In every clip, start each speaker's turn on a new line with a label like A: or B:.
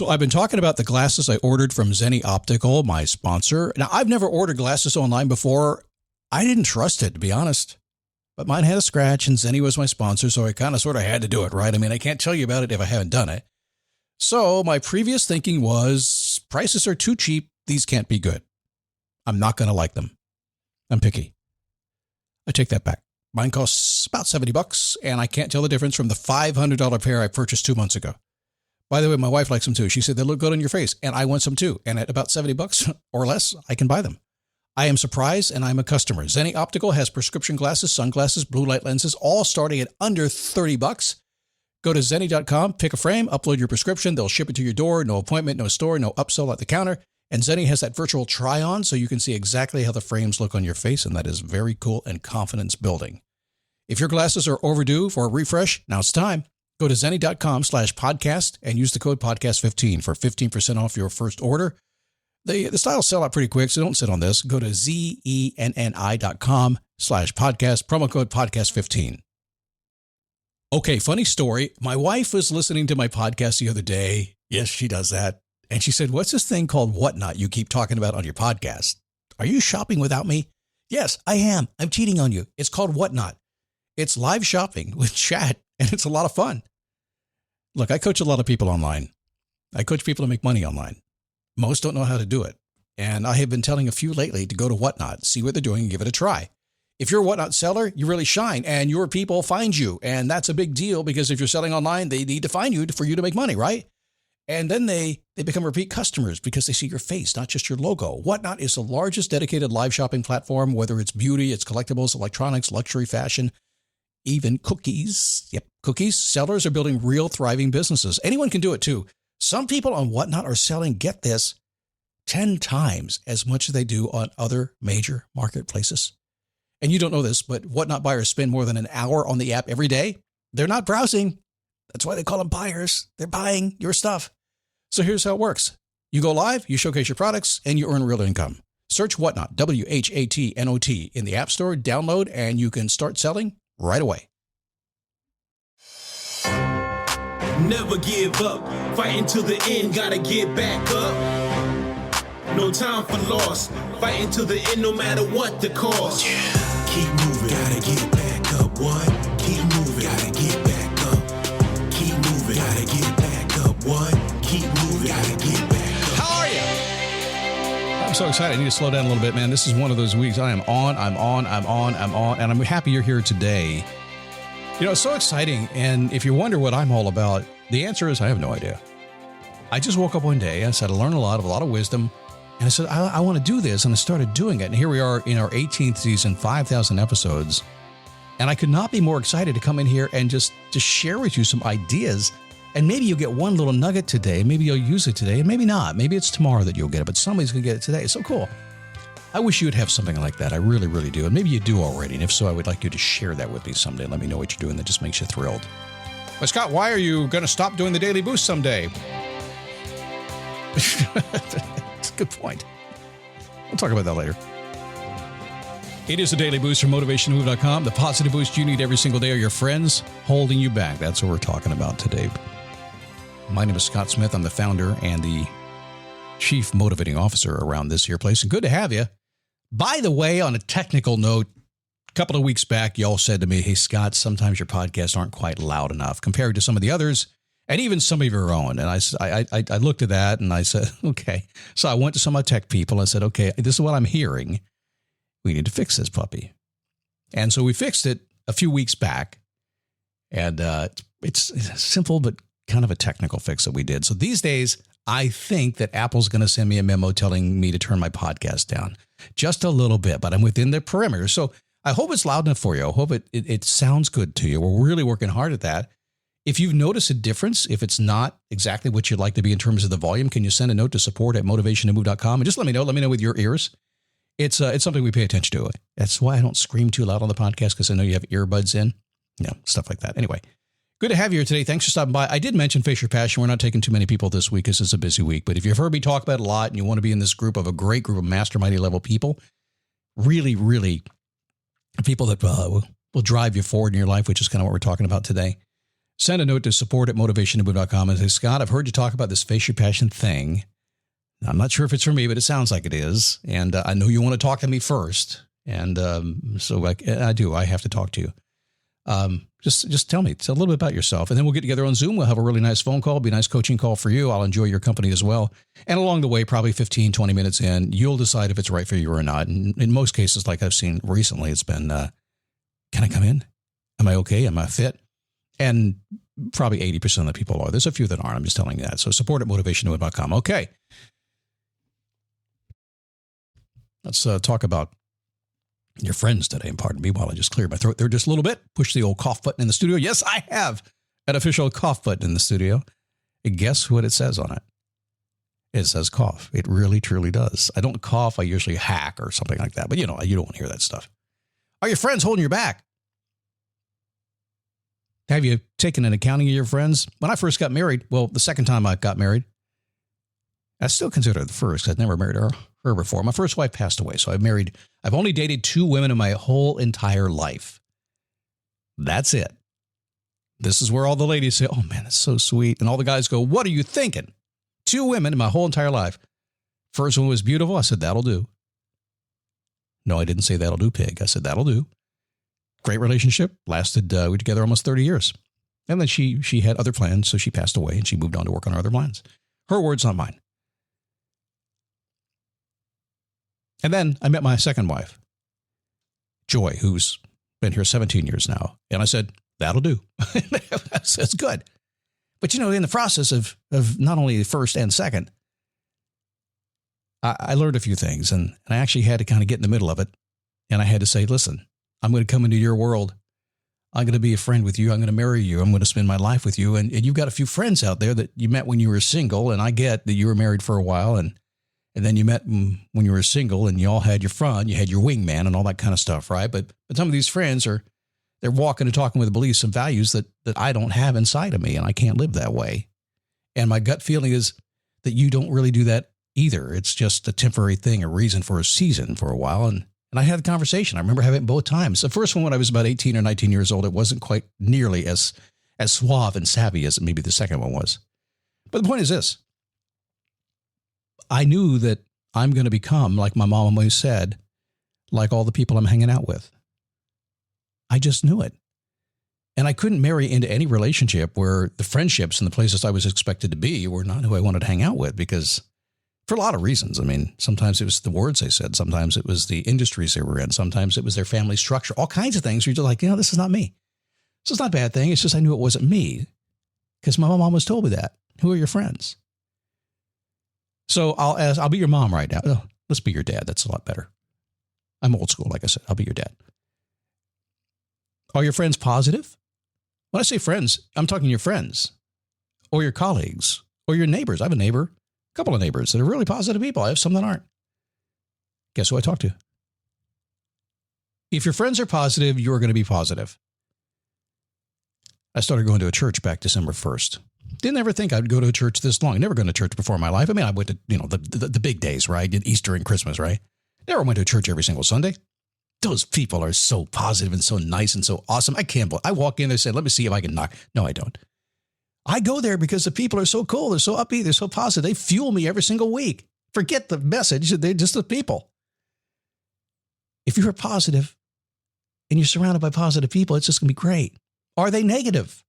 A: So I've been talking about the glasses I ordered from Zenni Optical, my sponsor. Now, I've never ordered glasses online before. I didn't trust it, to be honest. But mine had a scratch, and Zenni was my sponsor, so I kind of sort of had to do it, right? I mean, I can't tell you about it if I haven't done it. So my previous thinking was, prices are too cheap. These can't be good. I'm not going to like them. I'm picky. I take that back. Mine costs about $70, and I can't tell the difference from the $500 pair I purchased 2 months ago. By the way, my wife likes them too. She said they look good on your face, and I want some too. And at about $70 or less, I can buy them. I am surprised, and I'm a customer. Zenni Optical has prescription glasses, sunglasses, blue light lenses, all starting at under $30. Go to Zenni.com, pick a frame, upload your prescription. They'll ship it to your door. No appointment, no store, no upsell at the counter. And Zenni has that virtual try-on, so you can see exactly how the frames look on your face, and that is very cool and confidence building. If your glasses are overdue for a refresh, now it's time. Go to Zenni.com/podcast and use the code podcast15 for 15% off your first order. The styles sell out pretty quick, so don't sit on this. Go to Zenni.com/podcast, promo code podcast15. Okay, funny story. My wife was listening to my podcast the other day. Yes, she does that. And she said, what's this thing called Whatnot you keep talking about on your podcast? Are you shopping without me? Yes, I am. I'm cheating on you. It's called Whatnot. It's live shopping with chat, and it's a lot of fun. Look, I coach a lot of people online. I coach people to make money online. Most don't know how to do it. And I have been telling a few lately to go to Whatnot, see what they're doing, and give it a try. If you're a Whatnot seller, you really shine, and your people find you. And that's a big deal because if you're selling online, they need to find you for you to make money, right? And then they become repeat customers because they see your face, not just your logo. Whatnot is the largest dedicated live shopping platform, whether it's beauty, it's collectibles, electronics, luxury, fashion, even cookies. Yep, cookies. Sellers are building real thriving businesses. Anyone can do it too. Some people on Whatnot are selling, get this, 10 times as much as they do on other major marketplaces. And you don't know this, but Whatnot buyers spend more than an hour on the app every day. They're not browsing. That's why they call them buyers. They're buying your stuff. So here's how it works. You go live, you showcase your products, and you earn real income. Search Whatnot, WHATNOT, in the App Store, download, and you can start selling right away.
B: Never give up. Fighting till the end, gotta get back up. No time for loss. Fighting till the end, no matter what the cost. Keep moving, gotta get back up. What? Keep moving, gotta get back up. Keep moving, gotta get back up. What? Keep moving, gotta get back up.
A: How are you? I'm so excited. I need to slow down a little bit, man. This is one of those weeks. I'm on, and I'm happy you're here today. You know, it's so exciting. And if you wonder what I'm all about, the answer is I have no idea. I just woke up one day and said, I learned a lot of wisdom. And I said, I want to do this. And I started doing it. And here we are in our 18th season, 5,000 episodes. And I could not be more excited to come in here and just to share with you some ideas. And maybe you'll get one little nugget today. Maybe you'll use it today. And maybe not. Maybe it's tomorrow that you'll get it. But somebody's going to get it today. It's so cool. I wish you would have something like that. I really, really do. And maybe you do already. And if so, I would like you to share that with me someday. Let me know what you're doing. That just makes you thrilled. But Scott, why are you going to stop doing the Daily Boost someday? That's a good point. We'll talk about that later. It is the Daily Boost from MotivationToMove.com. The positive boost you need every single day are your friends holding you back. That's what we're talking about today. My name is Scott Smith. I'm the founder and the chief motivating officer around this here place. And good to have you. By the way, on a technical note, a couple of weeks back, y'all said to me, hey, Scott, sometimes your podcasts aren't quite loud enough compared to some of the others and even some of your own. And I looked at that and I said, okay. So I went to some of my tech people and I said, okay, this is what I'm hearing. We need to fix this puppy. And so we fixed it a few weeks back. And it's a simple but kind of a technical fix that we did. So these days, I think that Apple's going to send me a memo telling me to turn my podcast down just a little bit, but I'm within the perimeter. So I hope it's loud enough for you. I hope it sounds good to you. We're really working hard at that. If you've noticed a difference, if it's not exactly what you'd like to be in terms of the volume, can you send a note to support@motivationtomove.com and just let me know with your ears. It's something we pay attention to. That's why I don't scream too loud on the podcast, because I know you have earbuds in, stuff like that. Anyway, good to have you here today. Thanks for stopping by. I did mention Face Your Passion. We're not taking too many people this week because it's a busy week, but if you've heard me talk about it a lot and you want to be in this group of a great group of mastermind level people, really, really people that will drive you forward in your life, which is kind of what we're talking about today. send a note to support@motivationtomove.com and say, Scott, I've heard you talk about this Face Your Passion thing. I'm not sure if it's for me, but it sounds like it is. And I know you want to talk to me first. And so I do. I have to talk to you. Just tell me. Tell a little bit about yourself. And then we'll get together on Zoom. We'll have a really nice phone call. It'll be a nice coaching call for you. I'll enjoy your company as well. And along the way, probably 15, 20 minutes in, you'll decide if it's right for you or not. And in most cases, like I've seen recently, it's been, can I come in? Am I okay? Am I fit? And probably 80% of the people are. There's a few that aren't. I'm just telling you that. So support@motivationtomove.com. Okay. Let's talk about your friends today. And pardon me while I just clear my throat there just a little bit. Push the old cough button in the studio. Yes, I have an official cough button in the studio. And guess what it says on it? It says cough. It really, truly does. I don't cough. I usually hack or something like that. But, you don't want to hear that stuff. Are your friends holding your back? Have you taken an accounting of your friends? When I first got married, well, the second time I got married, I still consider it the first. I'd never married her before. My first wife passed away. So I've only dated 2 women in my whole entire life. That's it. This is where all the ladies say, oh man, that's so sweet. And all the guys go, what are you thinking? 2 women in my whole entire life. First one was beautiful. I said, that'll do. No, I didn't say that'll do, pig. I said, that'll do. Great relationship. Lasted, we were together almost 30 years. And then she had other plans. So she passed away and she moved on to work on her other plans. Her words, not mine. And then I met my second wife, Joy, who's been here 17 years now. And I said, that'll do. That's good. But, in the process of not only the first and second, I learned a few things. And I actually had to kind of get in the middle of it. And I had to say, listen, I'm going to come into your world. I'm going to be a friend with you. I'm going to marry you. I'm going to spend my life with you. And you've got a few friends out there that you met when you were single. And I get that you were married for a while. And then you met when you were single and you all had your fun, you had your wingman and all that kind of stuff, right? But some of these friends they're walking and talking with beliefs and values that I don't have inside of me, and I can't live that way. And my gut feeling is that you don't really do that either. It's just a temporary thing, a reason for a season for a while. And I had a conversation. I remember having it both times. The first one when I was about 18 or 19 years old, it wasn't quite nearly as suave and savvy as maybe the second one was. But the point is this. I knew that I'm going to become, like my mom always said, like all the people I'm hanging out with. I just knew it. And I couldn't marry into any relationship where the friendships and the places I was expected to be were not who I wanted to hang out with, because for a lot of reasons. I mean, sometimes it was the words they said. Sometimes it was the industries they were in. Sometimes it was their family structure, all kinds of things where you're just like, this is not me. This is not a bad thing. It's just I knew it wasn't me because my mom always told me that. Who are your friends? So I'll be your mom right now. Oh, let's be your dad. That's a lot better. I'm old school, like I said. I'll be your dad. Are your friends positive? When I say friends, I'm talking your friends or your colleagues or your neighbors. I have a couple of neighbors that are really positive people. I have some that aren't. Guess who I talk to? If your friends are positive, you're going to be positive. I started going to a church back December 1st. Didn't ever think I'd go to a church this long. Never gone to church before in my life. I mean, I went to, the big days, right? Easter and Christmas, right? Never went to a church every single Sunday. Those people are so positive and so nice and so awesome. I walk in there and say, let me see if I can knock. No, I don't. I go there because the people are so cool. They're so upbeat. They're so positive. They fuel me every single week. Forget the message. They're just the people. If you're positive and you're surrounded by positive people, it's just going to be great. Are they negative?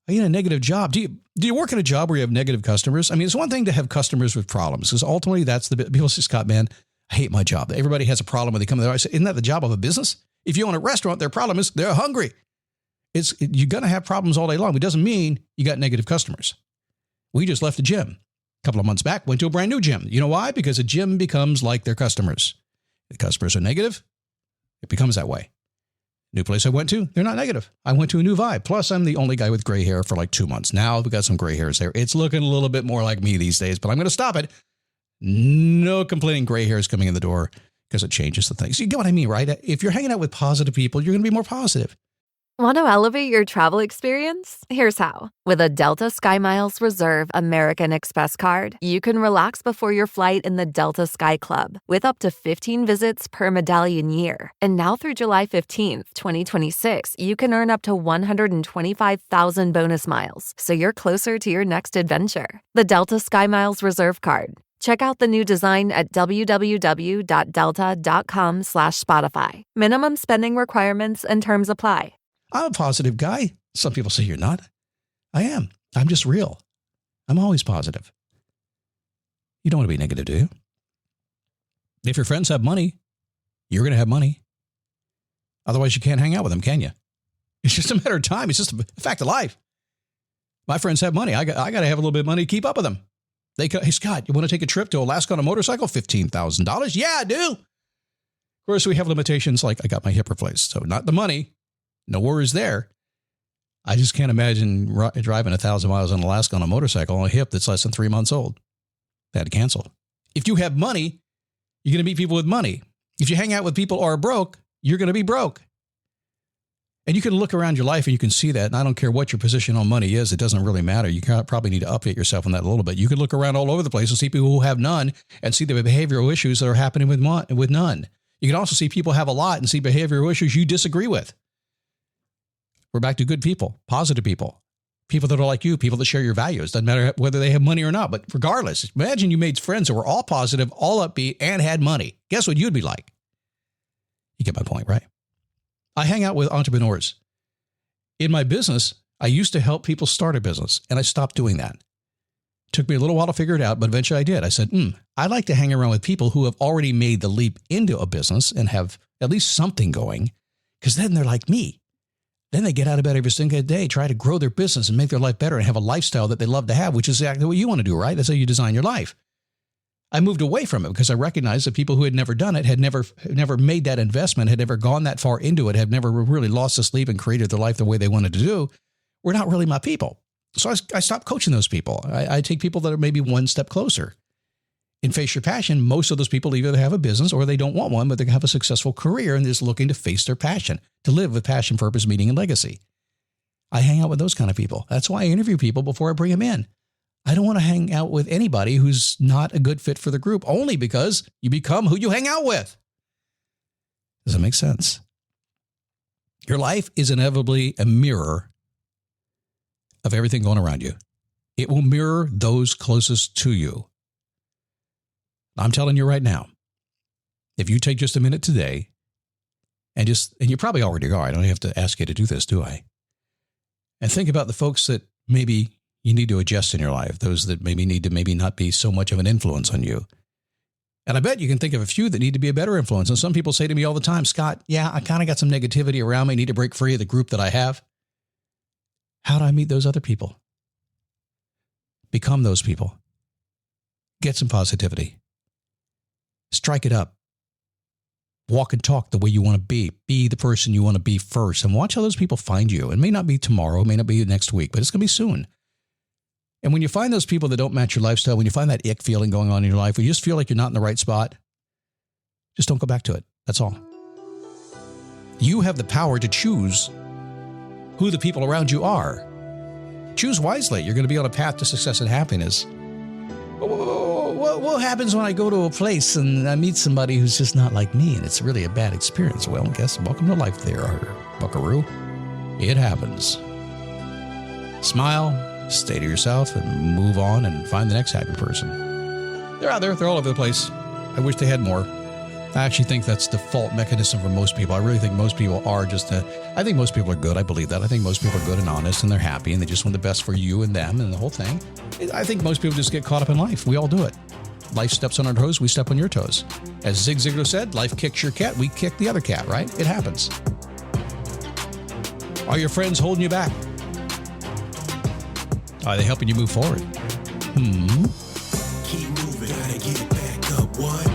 A: Are you in a negative job? Do you work in a job where you have negative customers? I mean, it's one thing to have customers with problems, because ultimately that's people say, Scott, man, I hate my job. Everybody has a problem when they come there. I say, isn't that the job of a business? If you own a restaurant, their problem is they're hungry. You're going to have problems all day long. It doesn't mean you got negative customers. We just left a gym a couple of months back, went to a brand new gym. You know why? Because a gym becomes like their customers. The customers are negative. It becomes that way. New place I went to, they're not negative. I went to a new vibe. Plus, I'm the only guy with gray hair for like 2 months. Now we've got some gray hairs there. It's looking a little bit more like me these days, but I'm going to stop it. No complaining gray hairs coming in the door because it changes the things. You get what I mean, right? If you're hanging out with positive people, you're going to be more positive.
C: Want to elevate your travel experience? Here's how. With a Delta SkyMiles Reserve American Express card, you can relax before your flight in the Delta Sky Club with up to 15 visits per medallion year. And now through July 15th, 2026, you can earn up to 125,000 bonus miles, so you're closer to your next adventure. The Delta SkyMiles Reserve card. Check out the new design at www.delta.com/Spotify. Minimum spending requirements and terms apply.
A: I'm a positive guy. Some people say you're not. I am. I'm just real. I'm always positive. You don't want to be negative, do you? If your friends have money, you're going to have money. Otherwise, you can't hang out with them, can you? It's just a matter of time. It's just a fact of life. My friends have money. I got to have a little bit of money to keep up with them. They go, hey, Scott, you want to take a trip to Alaska on a motorcycle? $15,000. Yeah, I do. Of course, we have limitations like I got my hip replaced. So not the money. No worries there. I just can't imagine driving 1,000 miles in Alaska on a motorcycle on a hip that's less than 3 months old. They had to cancel. If you have money, you're going to meet people with money. If you hang out with people who are broke, you're going to be broke. And you can look around your life and you can see that. And I don't care what your position on money is. It doesn't really matter. You probably need to update yourself on that a little bit. You can look around all over the place and see people who have none and see the behavioral issues that are happening with none. You can also see people have a lot and see behavioral issues you disagree with. We're back to good people, positive people that are like you, people that share your values. Doesn't matter whether they have money or not. But regardless, imagine you made friends that were all positive, all upbeat, and had money. Guess what you'd be like? You get my point, right? I hang out with entrepreneurs. In my business, I used to help people start a business, and I stopped doing that. It took me a little while to figure it out, but eventually I did. I said, I'd like to hang around with people who have already made the leap into a business and have at least something going, because then they're like me. Then they get out of bed every single day, try to grow their business and make their life better and have a lifestyle that they love to have, which is exactly what you want to do, right? That's how you design your life. I moved away from it because I recognized that people who had never done it, had never made that investment, had never gone that far into it, had never really lost the sleep and created their life the way they wanted to do, were not really my people. So I stopped coaching those people. I take people that are maybe one step closer. In Face Your Passion, most of those people either have a business or they don't want one, but they have a successful career and they're just looking to face their passion, to live with passion, purpose, meaning, and legacy. I hang out with those kind of people. That's why I interview people before I bring them in. I don't want to hang out with anybody who's not a good fit for the group, only because you become who you hang out with. Does that make sense? Your life is inevitably a mirror of everything going around you. It will mirror those closest to you. I'm telling you right now, if you take just a minute today and you probably already are, I don't have to ask you to do this, do I? And think about the folks that maybe you need to adjust in your life, those that maybe need to not be so much of an influence on you. And I bet you can think of a few that need to be a better influence. And some people say to me all the time, Scott, yeah, I kind of got some negativity around me. I need to break free of the group that I have. How do I meet those other people? Become those people. Get some positivity. Strike it up. Walk and talk the way you want to be. Be the person you want to be first. And watch how those people find you. It may not be tomorrow, it may not be next week, but it's going to be soon. And when you find those people that don't match your lifestyle, when you find that ick feeling going on in your life, when you just feel like you're not in the right spot, just don't go back to it. That's all. You have the power to choose who the people around you are. Choose wisely. You're going to be on a path to success and happiness. What happens when I go to a place and I meet somebody who's just not like me and it's really a bad experience? Well, guess welcome to life there, buckaroo. It happens. Smile, stay to yourself, and move on and find the next happy person. They're out there. They're all over the place. I wish they had more. I actually think that's the default mechanism for most people. I really think most people are I think most people are good. I believe that. I think most people are good and honest and they're happy and they just want the best for you and them and the whole thing. I think most people just get caught up in life. We all do it. Life steps on our toes. We step on your toes. As Zig Ziglar said, life kicks your cat. We kick the other cat, right? It happens. Are your friends holding you back? Are they helping you move forward?
B: Keep moving. Gotta get back up. What?